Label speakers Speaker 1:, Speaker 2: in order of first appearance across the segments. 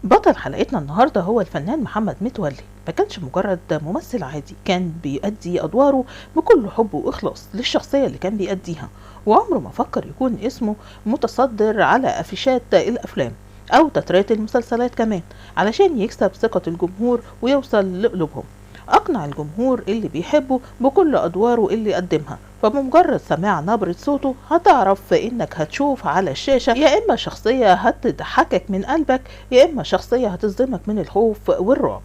Speaker 1: بطل حلقتنا النهاردة هو الفنان محمد متولي. ما كانش مجرد ممثل عادي، كان بيؤدي أدواره بكل حب وإخلاص للشخصية اللي كان بيأديها، وعمره ما فكر يكون اسمه متصدر على أفيشات الأفلام أو تترات المسلسلات كمان علشان يكسب ثقة الجمهور ويوصل لقلوبهم. أقنع الجمهور اللي بيحبه بكل أدواره اللي قدمها، فبمجرد سماع نبرة صوته هتعرف إنك هتشوف على الشاشة يا إما شخصية هتضحكك من قلبك، يا إما شخصية هتصدمك من الخوف والرعب.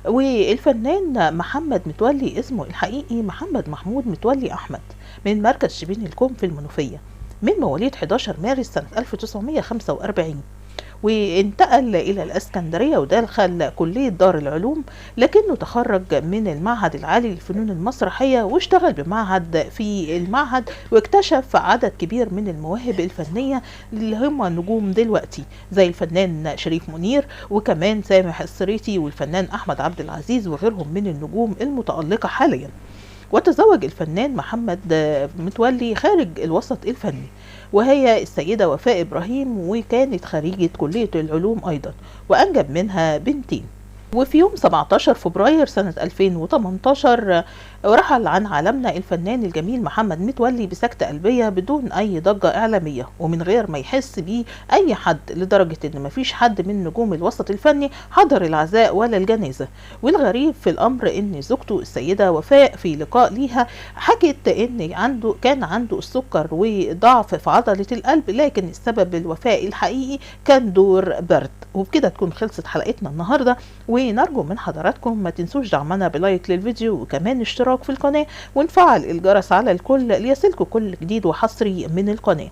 Speaker 1: والفنان محمد متولي اسمه الحقيقي محمد محمود متولي أحمد، من مركز شبين الكوم في المنوفية، من مواليد 11 مارس سنة 1945، وانتقل إلى الإسكندرية ودخل كلية دار العلوم، لكنه تخرج من المعهد العالي للفنون المسرحية واشتغل بمعهد في المعهد، واكتشف عدد كبير من المواهب الفنية اللي هم نجوم دلوقتي زي الفنان شريف منير وكمان سامح السريتي والفنان أحمد عبد العزيز وغيرهم من النجوم المتألقة حاليا. وتزوج الفنان محمد متولي خارج الوسط الفني، وهي السيدة وفاء إبراهيم، وكانت خريجة كلية العلوم أيضا، وأنجب منها بنتين. وفي يوم 17 فبراير سنة 2018 رحل عن عالمنا الفنان الجميل محمد متولي بسكتة قلبية بدون أي ضجة إعلامية ومن غير ما يحس بيه أي حد، لدرجة إن مفيش حد من نجوم الوسط الفني حضر العزاء ولا الجنازة. والغريب في الأمر إن زوجته السيدة وفاء في لقاء ليها حكت إن كان عنده السكر وضعف في عضلة القلب، لكن السبب الوفاء الحقيقي كان دور برد. وبكده تكون خلصت حلقتنا النهارده، ونرجو من حضراتكم ما تنسوش دعمنا بلايك للفيديو وكمان اشتراك في القناة ونفعل الجرس على الكل ليصلكم كل جديد وحصري من القناة.